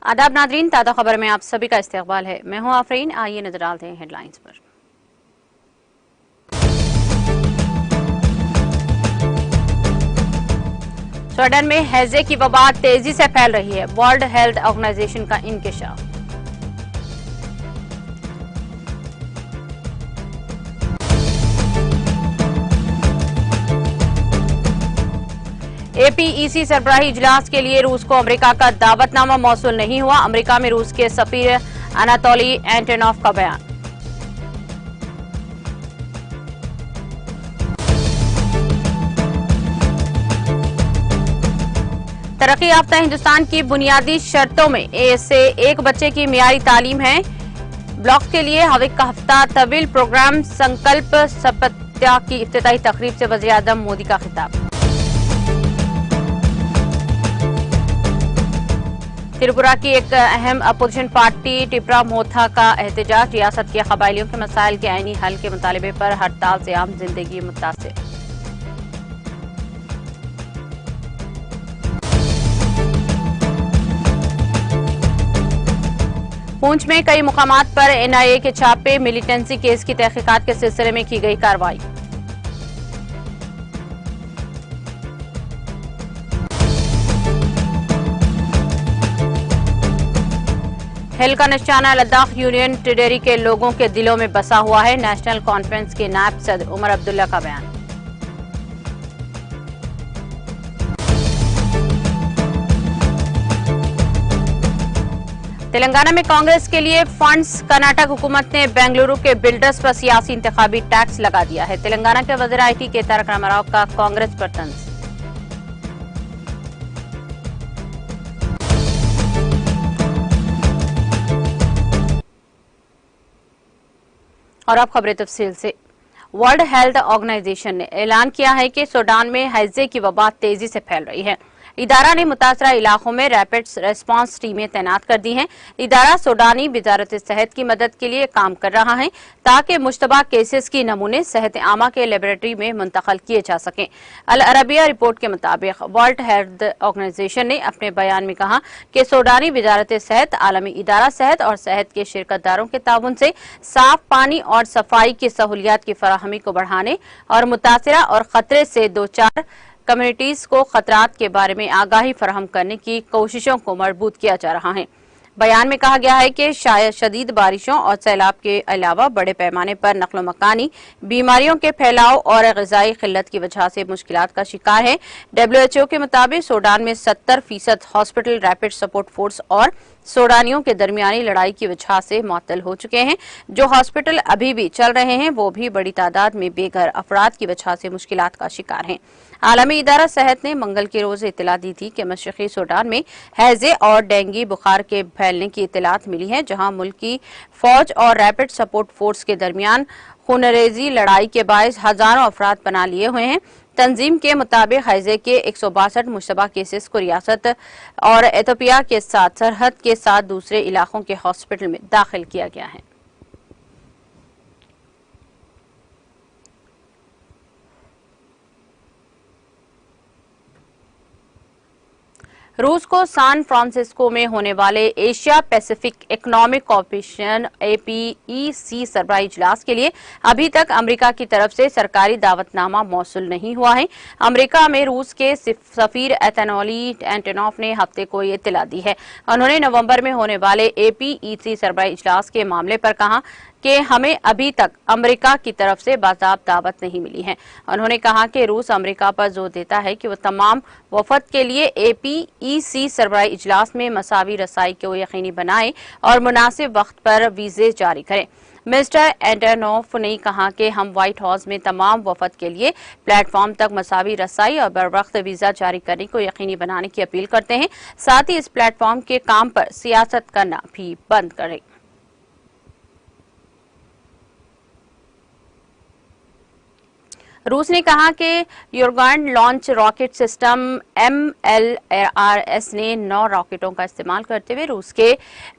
आदाब नादरीन, ताज़ा खबर में आप सभी का इस्तकबाल है। मैं हूं आफरीन। आइए नजर डालते हैं हेडलाइंस पर। स्वीडन में हैजे की वबा तेजी से फैल रही है। वर्ल्ड हेल्थ ऑर्गेनाइजेशन का इंकशाफ। एपीईसी सरबराही इजलास के लिए रूस को अमेरिका का दावतनामा मौसूल नहीं हुआ। अमेरिका में रूस के सफीर अनातोली एंटोनोव का बयान। तरक्की याफ्ता हिंदुस्तान की बुनियादी शर्तों में से एक बच्चे की मियारी तालीम है। ब्लॉक्स के लिए हविक का हफ्ता तवील प्रोग्राम संकल्प सपत्या की इफ्तिताही तकरीब से वज़ीर आज़म मोदी का खिताब। त्रिपुरा की एक अहम अपोजिशन पार्टी टिपरा मोथा का एहतजाज। रियासत के कबायलियों के मसाइल के आईनी हल के मुतालबे पर हड़ताल से आम जिंदगी मुतासिर। पूंछ में कई मुकामात पर एनआईए के छापे। मिलिटेंसी केस की तहकीकात के सिलसिले में की गई कार्रवाई। हिल का निशाना लद्दाख यूनियन टेरिटरी के लोगों के दिलों में बसा हुआ है। नेशनल कॉन्फ्रेंस के नायब सदर उमर अब्दुल्ला का बयान। तेलंगाना में कांग्रेस के लिए फंड्स। कर्नाटक हुकूमत ने बेंगलुरु के बिल्डर्स पर सियासी इंतखाबी टैक्स लगा दिया है। तेलंगाना के वज़ीर आईटी के तारक रामाराव का कांग्रेस पर तंज। और अब खबरें तफसील से। वर्ल्ड हेल्थ ऑर्गेनाइजेशन ने ऐलान किया है कि सूडान में हैजे की वबा तेजी से फैल रही है। इदारा ने मुतासरा इलाकों में रैपिड रेस्पॉन्स टीमें तैनात कर दी हैं। इदारा सूडानी वजारत सेहत की मदद के लिए काम कर रहा है ताकि मुश्तबा केसेस की नमूने सेहत आमा के लेबोरेटरी में मुंतकिल किए जा सकें। अल अरबिया रिपोर्ट के मुताबिक वर्ल्ड हेल्थ ऑर्गेनाइजेशन ने अपने बयान में कहा कि सूडानी वजारत सेहत, आलमी इदारा सेहत और सेहत के शिरकतदारों के ताउन से साफ पानी और सफाई की सहूलियात की फराहमी को बढ़ाने और मुतासरा और खतरे से दो चार कम्युनिटीज को खतरात के बारे में आगाही फराहम करने की कोशिशों को मजबूत किया जा रहा है। बयान में कहा गया है कि शायद शदीद बारिशों और सैलाब के अलावा बड़े पैमाने पर नकलो मकानी बीमारियों के फैलाव और ग़िज़ाई किल्लत की वजह से मुश्किलात का शिकार है। WHO के मुताबिक सूडान में 70% हॉस्पिटल रैपिड सपोर्ट फोर्स और सूडानियों के दरमियानी लड़ाई की वजह से मुअत्तल हो चुके हैं। जो हॉस्पिटल अभी भी चल रहे हैं वो भी बड़ी तादाद में बेघर अफराद की वजह से मुश्किलात का शिकार हैं। आलमी इदारा सेहत ने मंगल के रोज इतला दी थी कि मशरकी सूडान में हैजे और डेंगू बुखार के फैलने की इतलात मिली है, जहां मुल्क की फौज और रैपिड सपोर्ट फोर्स के दरमियान खूनरेजी लड़ाई के बायस हजारों अफराद पनाह लिए हुए हैं। तंजीम के मुताबिक हैजे के 162 मुश्तबा केसेस को रियासत और एथोपिया के साथ सरहद के साथ दूसरे इलाकों के हॉस्पिटल में दाखिल किया गया है। रूस को सैन फ्रांसिस्को में होने वाले Asia Pacific economic cooperation APEC सरबराही इजलास के लिए अभी तक अमेरिका की तरफ से सरकारी दावतनामा मौसूल नहीं हुआ है। अमेरिका में रूस के सफीर एंटोनी एंटोनोव ने हफ्ते को ये इत्तला दी है। उन्होंने नवंबर में होने वाले एपीईसी सरबराही इजलास के मामले पर कहा कि हमें अभी तक अमेरिका की तरफ से बाज़ाब्ता दावत नहीं मिली है। उन्होंने कहा कि रूस अमेरिका पर जोर देता है कि वो तमाम वफद के लिए एपीईसी सरबराही इजलास में मसावी रसाई को यकीनी बनाए और मुनासिब वक्त पर वीजे जारी करें। मिस्टर एंटोनोव ने कहा कि हम व्हाइट हाउस में तमाम वफद के लिए प्लेटफॉर्म तक मसावी रसाई और बर वक्त वीजा जारी करने को यकीनी बनाने की अपील करते हैं। साथ ही इस प्लेटफॉर्म के काम पर सियासत करना भी बंद करें। रूस ने कहा कि यूरगान लॉन्च रॉकेट सिस्टम MLRS ने 9 रॉकेटों का इस्तेमाल करते हुए रूस के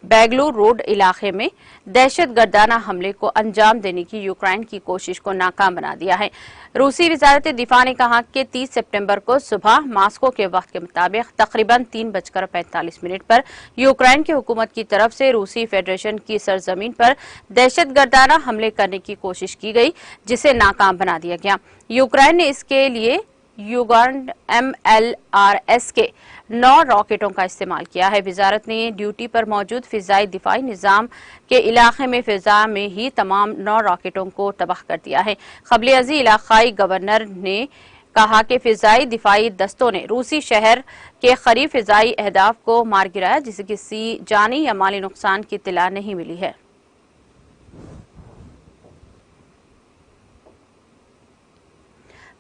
बैगलू रोड इलाके में दहशतगर्दाना हमले को अंजाम देने की यूक्रेन की कोशिश को नाकाम बना दिया है। रूसी वजारत दिफा ने कहा कि 30 सितंबर को सुबह मॉस्को के वक्त के मुताबिक तकरीबन 3:45 पर यूक्रेन की हुकूमत की तरफ से रूसी फेडरेशन की सरजमीन पर दहशतगर्दाना हमले करने की कोशिश की गई, जिसे नाकाम बना दिया गया। यूक्रेन ने इसके लिए यूगार्ड MLRS के 9 रॉकेटों का इस्तेमाल किया है। वजारत ने ड्यूटी पर मौजूद फिजाई दिफाई निजाम के इलाके में फिजा में ही तमाम 9 रॉकेटों को तबाह कर दिया है। कबले अजी इलाकाई गवर्नर ने कहा कि फिजाई दिफाई दस्तों ने रूसी शहर के करीब फिजाई अहदाफ को मार गिराया, जिसे किसी जानी या माली नुकसान की इत्तला नहीं मिली है।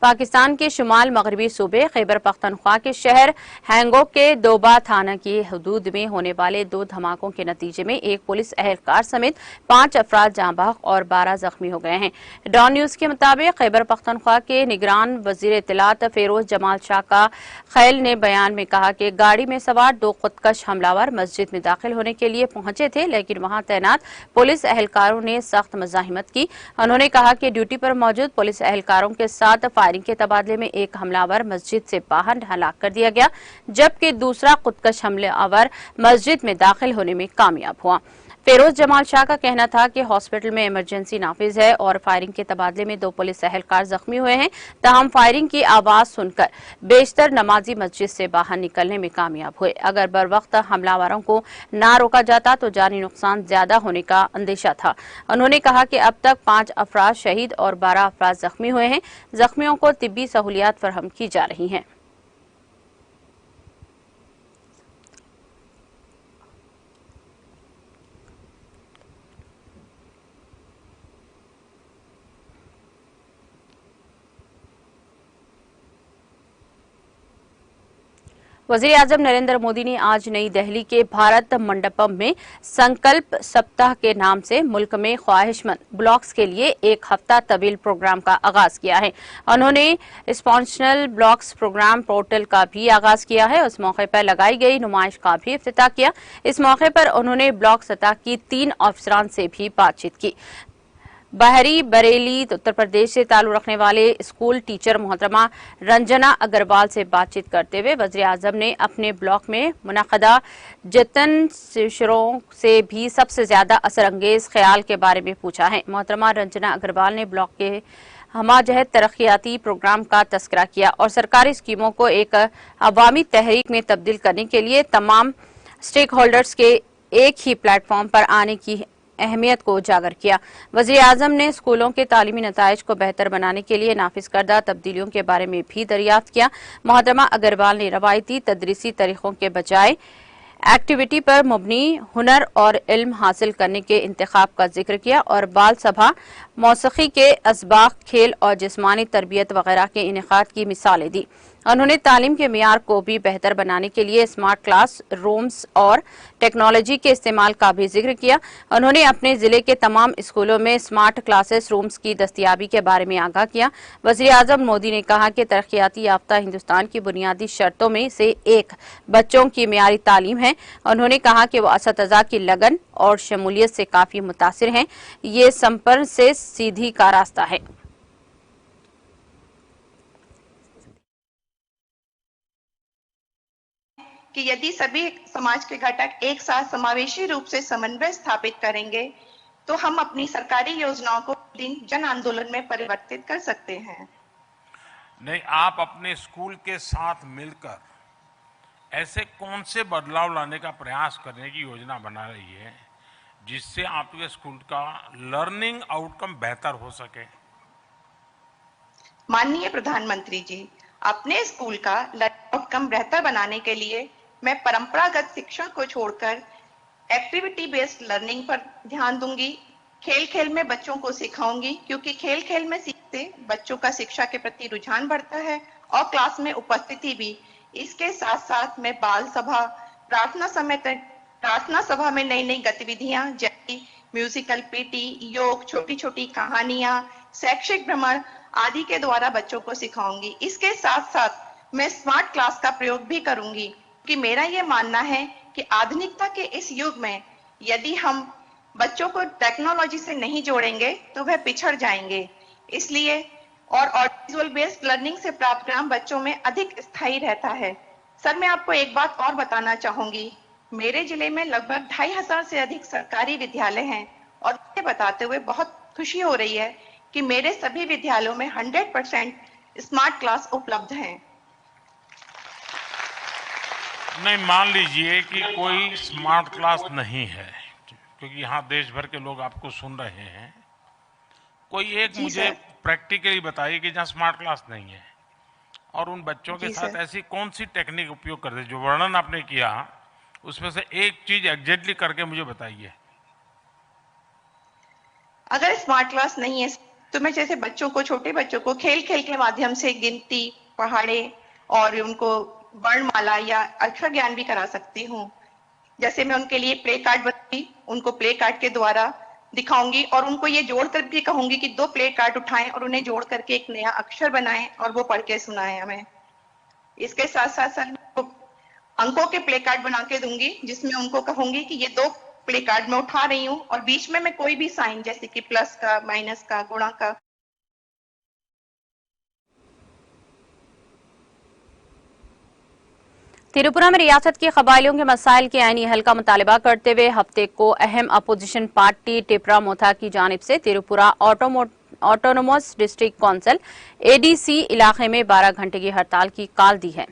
पाकिस्तान के शुमाल मगरबी सूबे खैबर पख्तनख्वा के शहर हैंगो के दोबा थाना की हदूद में होने वाले 2 धमाकों के नतीजे में एक पुलिस एहलकार समेत 5 अफराद जाँ बहक और 12 जख्मी हो गए हैं। डॉन न्यूज के मुताबिक खैबर पख्तनख्वा के निगरान वजीर इत्तलात फेरोज जमाल शाह का खैल ने बयान में कहा कि गाड़ी में सवार 2 खुदकश हमलावर मस्जिद में दाखिल होने के लिए पहुंचे थे, लेकिन वहां तैनात पुलिस एहलकारों ने सख्त मज़ाहिमत की। उन्होंने कहा कि ड्यूटी पर मौजूद पुलिस एहलकारों के साथ फायरिंग के तबादले में एक हमलावर मस्जिद से बाहर हलाक कर दिया गया, जबकि दूसरा खुदकश हमलावर मस्जिद में दाखिल होने में कामयाब हुआ। फेरोज जमाल शाह का कहना था कि हॉस्पिटल में इमरजेंसी नाफिज है और फायरिंग के तबादले में 2 पुलिस एहलकार जख्मी हुए हैं। ताहम फायरिंग की आवाज सुनकर बेशतर नमाजी मस्जिद से बाहर निकलने में कामयाब हुए। अगर बर वक्त हमलावरों को ना रोका जाता तो जानी नुकसान ज्यादा होने का अंदेशा था। उन्होंने कहा कि अब तक 5 अफराद शहीद और 12 अफराद जख्मी हुए हैं। जख्मियों को तिब्बी सहूलियात फराहम की जा रही हैं। वज़ीर आज़म नरेंद्र मोदी ने आज नई दिल्ली के भारत मंडपम में संकल्प सप्ताह के नाम से मुल्क में ख्वाहिशमंद ब्लॉक्स के लिए एक हफ्ता तवील प्रोग्राम का आगाज किया है। उन्होंने स्पॉन्सनल ब्लॉक्स प्रोग्राम पोर्टल का भी आगाज किया है। उस मौके पर लगाई गई नुमाइश का भी इफ्तिताह किया। इस मौके पर उन्होंने ब्लॉक सतह की 3 अफसरान से भी बातचीत की। बहरी बरेली उत्तर प्रदेश से ताल्लुक रखने वाले स्कूल टीचर मोहतरमा रंजना अग्रवाल से बातचीत करते हुए वज़ीर आज़म ने अपने ब्लॉक में मुनक़दा जतन शिशरों से भी सबसे ज्यादा असरअंगेज ख्याल के बारे में पूछा है। मोहतरमा रंजना अग्रवाल ने ब्लॉक के हमाजहत तरक्याती प्रोग्राम का तस्करा किया और सरकारी स्कीमों को एक अवामी तहरीक में तब्दील करने के लिए तमाम स्टेक होल्डर्स के एक ही प्लेटफॉर्म पर आने की अहमियत को उजागर किया। वज़ीर आज़म ने स्कूलों के तालीमी नताइज को बेहतर बनाने के लिए नाफिज करदा तब्दीलियों के बारे में भी दरियाफ्त किया। मोहतरमा अग्रवाल ने रवायती तदरीसी तरीकों के बजाय एक्टिविटी पर मुबनी हुनर और इल्म हासिल करने के इंतखाब का जिक्र किया और बाल सभा, मौसीकी के असबाक, खेल और जिस्मानी तरबियत वगैरह के इनेकाद की मिसालें दी। उन्होंने तालीम के मियार को भी बेहतर बनाने के लिए स्मार्ट क्लास रूम्स और टेक्नोलॉजी के इस्तेमाल का भी जिक्र किया। उन्होंने अपने जिले के तमाम स्कूलों में स्मार्ट क्लासेस रूम्स की दस्तयाबी के बारे में आगाह किया। वज़ीर आज़म मोदी ने कहा कि तरक्याती याफ्ता हिंदुस्तान की बुनियादी शर्तों में से एक बच्चों की मियारी तालीम है। उन्होंने कहा कि वो असतिज़ा की लगन और शमूलियत से काफी मुतासिर हैं। ये संपर्क से सीधी का रास्ता है। कि यदि सभी समाज के घटक एक साथ समावेशी रूप से समन्वय स्थापित करेंगे तो हम अपनी सरकारी योजनाओं को जन आंदोलन में परिवर्तित कर सकते हैं। नहीं, आप अपने स्कूल के साथ मिलकर ऐसे कौन से बदलाव लाने का प्रयास करने की योजना बना रही है जिससे आपके स्कूल का लर्निंग आउटकम बेहतर हो सके? माननीय प्रधानमंत्री जी, अपने स्कूल का लर्निंग आउटकम बेहतर बनाने के लिए मैं परंपरागत शिक्षण को छोड़कर एक्टिविटी बेस्ड लर्निंग पर ध्यान दूंगी। खेल खेल में बच्चों को सिखाऊंगी, क्योंकि खेल खेल में सीखते बच्चों का शिक्षा के प्रति रुझान बढ़ता है और क्लास में उपस्थिति भी। इसके साथ साथ मैं बाल सभा, प्रार्थना सभा में नई नई गतिविधियां जैसे म्यूजिकल पीटी, योग, छोटी छोटी कहानियां, शैक्षिक भ्रमण आदि के द्वारा बच्चों को सिखाऊंगी। इसके साथ साथ मैं स्मार्ट क्लास का प्रयोग भी करूंगी, कि मेरा ये मानना है कि आधुनिकता के इस युग में यदि हम बच्चों को टेक्नोलॉजी से नहीं जोड़ेंगे तो वह पिछड़ जाएंगे। इसलिए ऑडियोविजुअल बेस्ड लर्निंग से प्राप्त ज्ञान बच्चों में अधिक स्थायी रहता है। सर, मैं आपको एक बात और बताना चाहूंगी। मेरे जिले में लगभग 2500 से अधिक सरकारी विद्यालय हैं और ये बताते हुए बहुत खुशी हो रही है कि मेरे सभी विद्यालयों में 100% स्मार्ट क्लास उपलब्ध हैं। नहीं, मान लीजिए कि कोई स्मार्ट क्लास नहीं है, क्योंकि यहाँ देश भर के लोग आपको सुन रहे हैं। कोई एक मुझे प्रैक्टिकली बताइए कि जहाँ स्मार्ट क्लास नहीं है और उन बच्चों के साथ ऐसी कौन सी टेक्निक उपयोग करते, जो वर्णन आपने किया उसमें से एक चीज एग्जैक्टली करके मुझे बताइए। अगर स्मार्ट क्लास नहीं है तो मैं जैसे बच्चों को, छोटे बच्चों को खेल खेल के माध्यम से गिनती, पहाड़े और उनको वर्णमाला या अक्षर ज्ञान भी करा सकती हूँ। जैसे मैं उनके लिए प्ले कार्ड बनाऊंगी, उनको प्ले कार्ड के द्वारा दिखाऊंगी और उनको ये जोड़कर भी कहूंगी कि 2 प्ले कार्ड उठाएं और उन्हें जोड़ करके एक नया अक्षर बनाएं और वो पढ़ के सुनाएं हमें। इसके साथ साथ सर अंकों के प्ले कार्ड बना के दूंगी, जिसमें उनको कहूंगी कि ये 2 प्ले कार्ड मैं उठा रही हूँ और बीच में मैं कोई भी साइन, जैसे कि प्लस का, माइनस का, गुणा का। त्रिपुरा में रियासत के कबायलियों के मसाइल के आईनी हल का मुतालबा करते हुए हफ्ते को अहम अपोजिशन पार्टी टिपरा मोथा की जानिब से Tripura autonomous district council ADC इलाके में 12 घंटे की हड़ताल की कॉल दी है।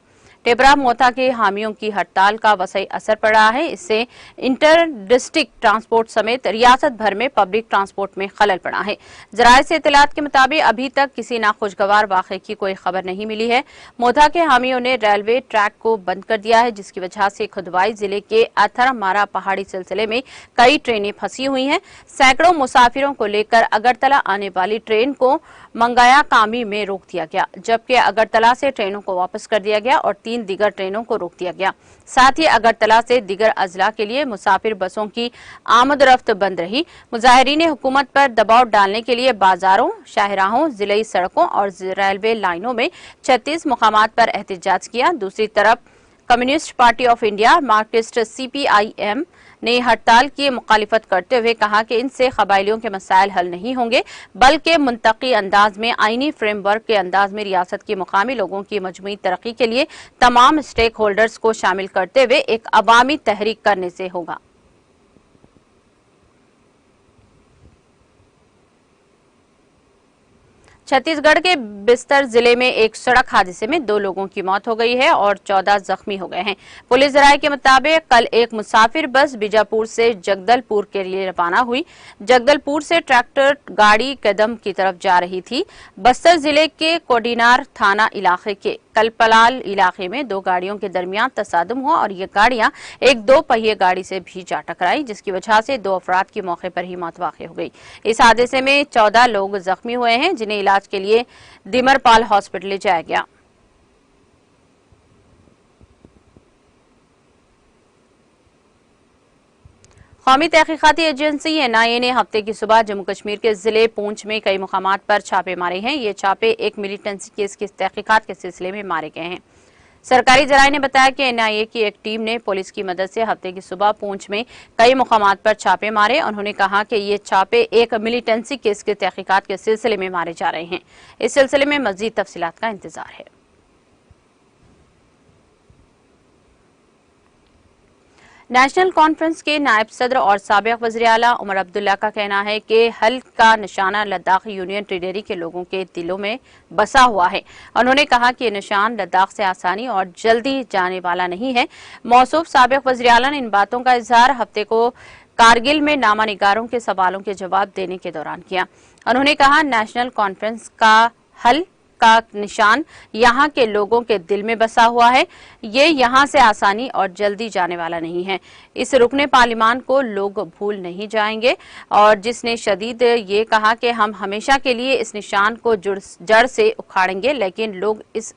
टिपरा मोथा के हामियों की हड़ताल का वसई असर पड़ा है। इससे इंटर डिस्ट्रिक्ट ट्रांसपोर्ट समेत रियासत भर में पब्लिक ट्रांसपोर्ट में खलल पड़ा है। जराये से इत्तलात के मुताबिक अभी तक किसी नाखुशगवार वाक़े की कोई खबर नहीं मिली है। मोथा के हामियों ने रेलवे ट्रैक को बंद कर दिया है, जिसकी वजह से खुदवाई जिले के अथरमारा पहाड़ी सिलसिले में कई ट्रेनें फंसी हुई हैं। सैकड़ों मुसाफिरों को लेकर अगरतला आने वाली ट्रेन को मंगाया कामी में रोक दिया गया, जबकि अगरतला से ट्रेनों को वापस कर दिया गया और 3 दीगर ट्रेनों को रोक दिया गया। साथ ही अगरतला से दीगर अजला के लिए मुसाफिर बसों की आमदरफ्त बंद रही। मुजाहिरीन ने हुकूमत पर दबाव डालने के लिए बाजारों, शाहराहों, जिले सड़कों और रेलवे लाइनों में 36 मुकामात पर एहतजाज किया। दूसरी तरफ communist party of India Marxist CPIM ने हड़ताल की मुखालिफत करते हुए कहा कि इनसे कबायलियों के मसाइल हल नहीं होंगे, बल्कि मुंतकी अंदाज में, आईनी फ्रेमवर्क के अंदाज में रियासत के मुकामी लोगों की मजमूई तरक्की के लिए तमाम स्टेक होल्डर्स को शामिल करते हुए एक अवामी तहरीक करने से होगा। छत्तीसगढ़ के बिस्तर जिले में एक सड़क हादसे में 2 लोगों की मौत हो गई है और 14 जख्मी हो गए हैं। पुलिस जराये के मुताबिक कल एक मुसाफिर बस बीजापुर से जगदलपुर के लिए रवाना हुई। जगदलपुर से ट्रैक्टर गाड़ी कदम की तरफ जा रही थी। बस्तर जिले के कोडिनार थाना इलाके के कलपलाल इलाके में 2 गाड़ियों के दरमियान तसादुम हुआ और ये गाड़ियां एक 2 पहिए गाड़ी से भी जा टकराई, जिसकी वजह से 2 अफराद की मौके पर ही मौत वाक़ हो गई। इस हादसे में 14 लोग जख्मी हुए हैं, जिन्हें इलाज के लिए दिमरपाल हॉस्पिटल ले जाया गया। कौमी तहकीकाती एजेंसी NIA ने हफ्ते की सुबह जम्मू कश्मीर के जिले पूंछ में कई मुकामात पर छापे मारे हैं। ये छापे एक मिलिटेंसी केस की तहकीकात के सिलसिले में मारे गए हैं। सरकारी जराये ने बताया कि NIA की एक टीम ने पुलिस की मदद से हफ्ते की सुबह पूंछ में कई मुकामात पर छापे मारे। उन्होंने कहा कि ये छापे एक मिलिटेंसी केस की तहकीकात के सिलसिले में मारे जा रहे हैं। इस सिलसिले में मजीद तफसीलात का इंतजार है। नेशनल कॉन्फ्रेंस के नायब सदर और साबिक वज़ीर आला उमर अब्दुल्ला का कहना है कि हल का निशाना लद्दाख यूनियन टेरिटरी के लोगों के दिलों में बसा हुआ है। उन्होंने कहा कि ये निशान लद्दाख से आसानी और जल्दी जाने वाला नहीं है। मौसूफ साबिक वज़ीर आला ने इन बातों का इजहार हफ्ते को कारगिल में नामानिगारों के सवालों के जवाब देने के दौरान किया। उन्होंने कहा, नेशनल कॉन्फ्रेंस का हल का निशान यहाँ के लोगों के दिल में बसा हुआ है। ये यहाँ से आसानी और जल्दी जाने वाला नहीं है। इस रुकने पार्लिमान को लोग भूल नहीं जाएंगे। और जिसने शदीद ये कहा कि हम हमेशा के लिए इस निशान को जड़ से उखाड़ेंगे, लेकिन लोग इस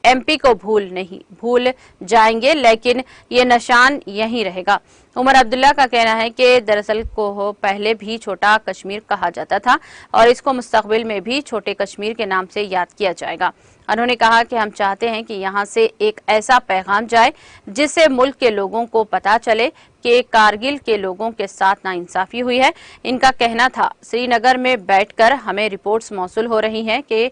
एमपी को भूल जाएंगे, लेकिन ये निशान यहीं रहेगा। उमर अब्दुल्ला का कहना है कि दरअसल को पहले भी छोटा कश्मीर कहा जाता था और इसको मुस्तकबिल में भी छोटे कश्मीर के नाम से याद किया जाएगा। उन्होंने कहा कि हम चाहते हैं कि यहां से एक ऐसा पैगाम जाए जिससे मुल्क के लोगों को पता चले कि कारगिल के लोगों के साथ नाइंसाफी हुई है। इनका कहना था, श्रीनगर में बैठकर हमें रिपोर्ट्स मौसूल हो रही हैं कि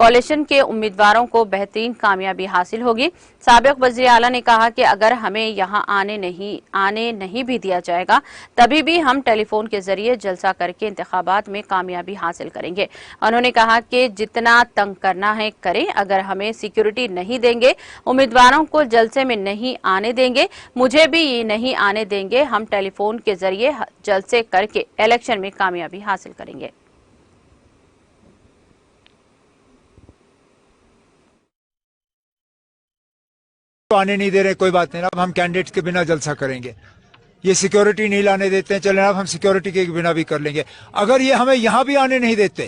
कोalition के उम्मीदवारों को बेहतरीन कामयाबी हासिल होगी। साबिक वज़ीर आला ने कहा कि अगर हमें यहां आने नहीं भी दिया जाएगा, तभी भी हम टेलीफोन के जरिए जलसा करके इंतखाबात में कामयाबी हासिल करेंगे। उन्होंने कहा कि जितना तंग करना है करें, अगर हमें सिक्योरिटी नहीं देंगे, उम्मीदवारों को जलसे में नहीं आने देंगे, मुझे भी ये नहीं आने देंगे, हम टेलीफोन के जरिए जलसे करके इलेक्शन में कामयाबी हासिल करेंगे। आने नहीं दे रहे, कोई बात नहीं, अब हम कैंडिडेट्स के बिना जलसा करेंगे। ये सिक्योरिटी नहीं लाने देते हैं, चले अब हम सिक्योरिटी के बिना भी कर लेंगे। अगर ये हमें यहां भी आने नहीं देते,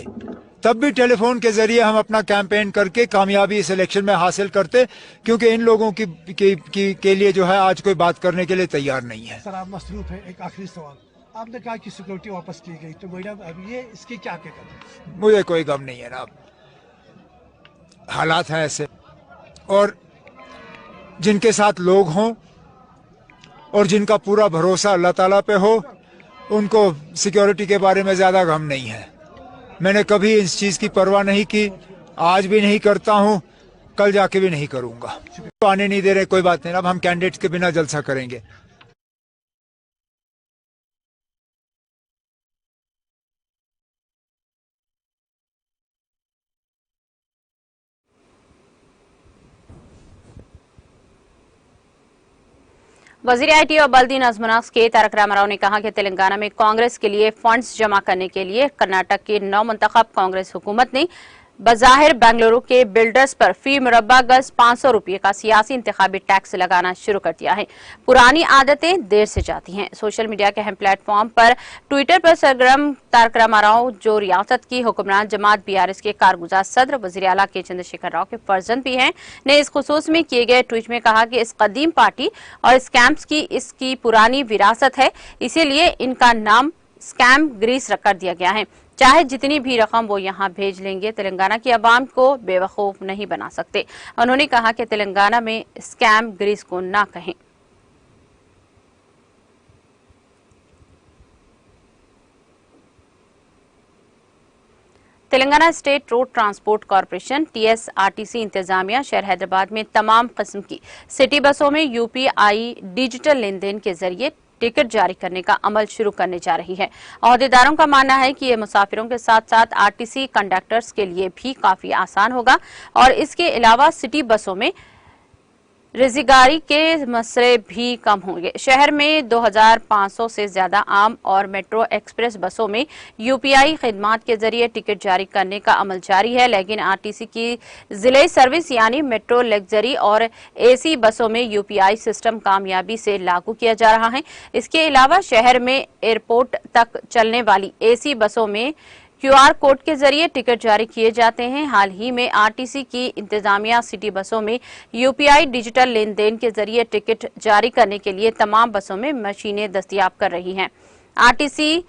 तब भी टेलीफोन के जरिए हम अपना कैंपेन करके कामयाबी इस इलेक्शन में हासिल करते, क्योंकि इन लोगों के लिए जो है आज कोई बात करने के लिए तैयार नहीं है। सर, आप मसरूफ है। एक आखिरी सवाल, आपने कहा कि सिक्योरिटी वापस की गई, तो मैडम अब ये इसकी क्या कहते? मुझे कोई गम नहीं है ना, हालात हैं ऐसे, और जिनके साथ लोग हों और जिनका पूरा भरोसा अल्लाह ताला पे हो, उनको सिक्योरिटी के बारे में ज्यादा गम नहीं है। मैंने कभी इस चीज की परवाह नहीं की, आज भी नहीं करता हूं, कल जाके भी नहीं करूंगा। तो आने नहीं दे रहे, कोई बात नहीं, अब हम कैंडिडेट्स के बिना जलसा करेंगे। वजीर आईटी और बल्दी नज़्म के तारक रामाराव ने कहा कि तेलंगाना में कांग्रेस के लिए फंड्स जमा करने के लिए कर्नाटक की नवमुंतखब कांग्रेस हुकूमत ने बज़ाहिर बेंगलुरु के बिल्डर्स पर फी मुरब्बा गज 500 रुपये का सियासी इंतखाबी टैक्स लगाना शुरू कर दिया है। पुरानी आदतें देर से जाती हैं। सोशल मीडिया के अहम प्लेटफॉर्म पर ट्विटर पर सरगर्म तारक रामाराव, जो रियासत की हुक्मरान जमात बीआरएस के कारगुजार सदर वज़ीर आला के चंद्रशेखर राव के फर्जंद भी हैं, ने इस खुसूस में किए गए ट्वीट में कहा कि इस कदीम पार्टी और स्कैम्स की इसकी पुरानी विरासत है, इसीलिए इनका नाम स्कैम ग्रीस कर दिया गया है। चाहे जितनी भी रकम वो यहाँ भेज लेंगे, तेलंगाना की आवाम को बेवकूफ नहीं बना सकते। उन्होंने कहा कि तेलंगाना में स्कैम ग्रीस को ना कहें। Telangana state road transport corporation TSRTC इंतजामिया शहर हैदराबाद में तमाम किस्म की सिटी बसों में यूपीआई डिजिटल लेन देन के जरिए टिकट जारी करने का अमल शुरू करने जा रही है। अहदेदारों का मानना है कि ये मुसाफिरों के साथ साथ आरटीसी कंडक्टर्स के लिए भी काफी आसान होगा और इसके अलावा सिटी बसों में रिजगारी के मसले भी कम होंगे। शहर में 2500 से ज्यादा आम और मेट्रो एक्सप्रेस बसों में यूपीआई खिदमात के जरिए टिकट जारी करने का अमल जारी है, लेकिन आरटीसी की जिले सर्विस यानी मेट्रो लग्जरी और एसी बसों में यूपीआई सिस्टम कामयाबी से लागू किया जा रहा है। इसके अलावा शहर में एयरपोर्ट तक चलने वाली एसी बसों में क्यूआर कोड के जरिए टिकट जारी किए जाते हैं। हाल ही में आरटीसी की इंतजामिया सिटी बसों में यूपीआई डिजिटल लेन देन के जरिए टिकट जारी करने के लिए तमाम बसों में मशीनें दस्तयाब कर रही हैं। आरटीसी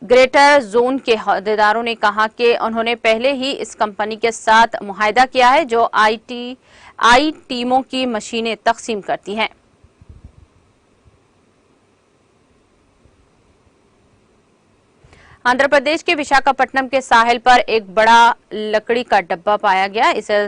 ग्रेटर जोन के अहदेदारों ने कहा कि उन्होंने पहले ही इस कंपनी के साथ मुआहदा किया है, जो आई टीमों की मशीनें तकसीम करती हैं। आंध्र प्रदेश के विशाखापट्टनम के साहिल पर एक बड़ा लकड़ी का डब्बा पाया गया। इसे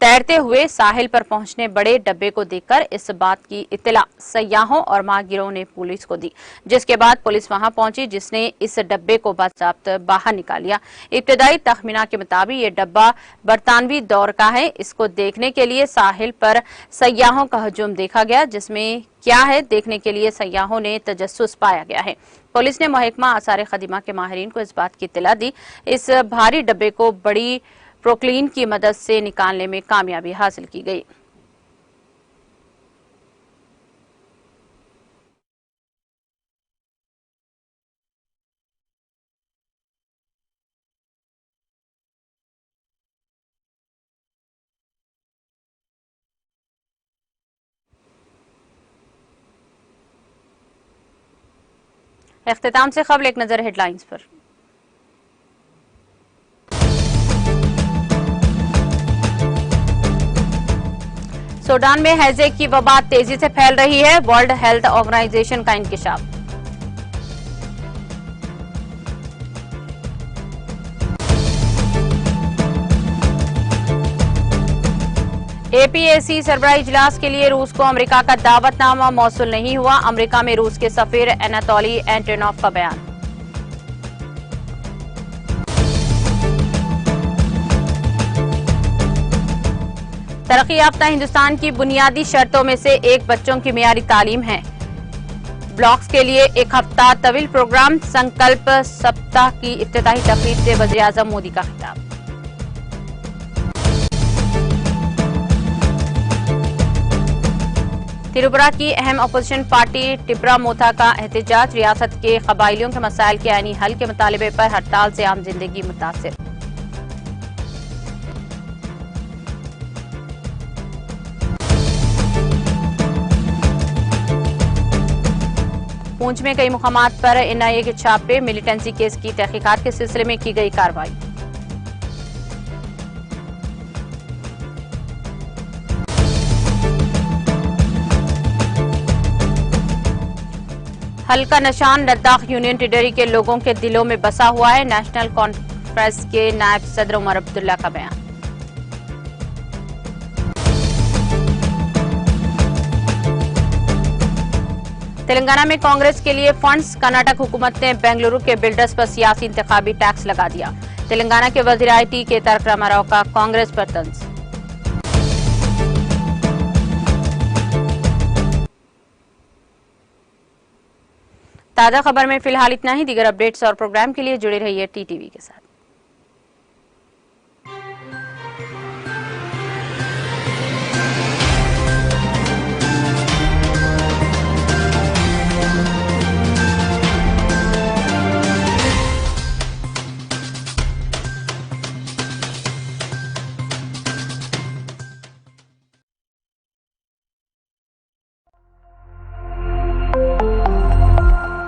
तैरते हुए साहिल पर पहुंचने बड़े डब्बे को देखकर इस बात की इत्तला सयाहों और माहगिरों ने पुलिस को दी, जिसके बाद पुलिस वहां पहुंची, जिसने इस डब्बे को बाज़ाब्त बाहर निकाल लिया। इब्तदाई तखमीना के मुताबिक ये डब्बा बरतानवी दौर का है। इसको देखने के लिए साहिल पर सयाहों का हजूम देखा गया, जिसमें क्या है देखने के लिए सयाहों ने तजस्सुस पाया गया है। पुलिस ने महकमा आसार खदीमा के माहिरीन को इस बात की इत्तला दी। इस भारी डब्बे को बड़ी प्रोक्लीन की मदद से निकालने में कामयाबी हासिल की गई। इख्तिताम से क़ब्ल एक नज़र हेडलाइंस पर। सूडान में हैजे की वबा तेजी से फैल रही है, वर्ल्ड हेल्थ ऑर्गेनाइजेशन का इंकशाफ। APAC सरबराही इजलास के लिए रूस को अमेरिका का दावतनामा मौसूल नहीं हुआ, अमेरिका में रूस के सफीर एनातोली एंटोनोव का बयान। तरक्की याफ्ता हिंदुस्तान की बुनियादी शर्तों में से एक बच्चों की मियारी तालीम है। ब्लॉक्स के लिए एक हफ्ता तवील प्रोग्राम, संकल्प सप्ताह की इफ्तिताही तकरीब से वज़ीर-ए-आज़म मोदी का खिताब। त्रिपुरा की अहम अपोजिशन पार्टी टिपरा मोथा का एहतजाज, रियासत के कबाइलियों के मसाइल के आईनी हल के मुतालबे पर हड़ताल से आम जिंदगी मुतासिर। पूंछ में कई मुकामात पर NIA के छापे, मिलिटेंसी केस की तहकीकात के सिलसिले में की गई कार्रवाई। हल्का निशान लद्दाख यूनियन टेरिटरी के लोगों के दिलों में बसा हुआ है, नेशनल कॉन्फ्रेंस के नायब सदर उमर अब्दुल्ला का बयान। तेलंगाना में कांग्रेस के लिए फंड्स, कर्नाटक हुकूमत ने बेंगलुरु के बिल्डर्स पर सियासी इंतखाबी टैक्स लगा दिया। तेलंगाना के वजीर IT के तारक रामाराव का कांग्रेस पर तंज। ताजा खबर में फिलहाल इतना ही। दीगर अपडेट्स और प्रोग्राम के लिए जुड़े रहिए TTV के साथ।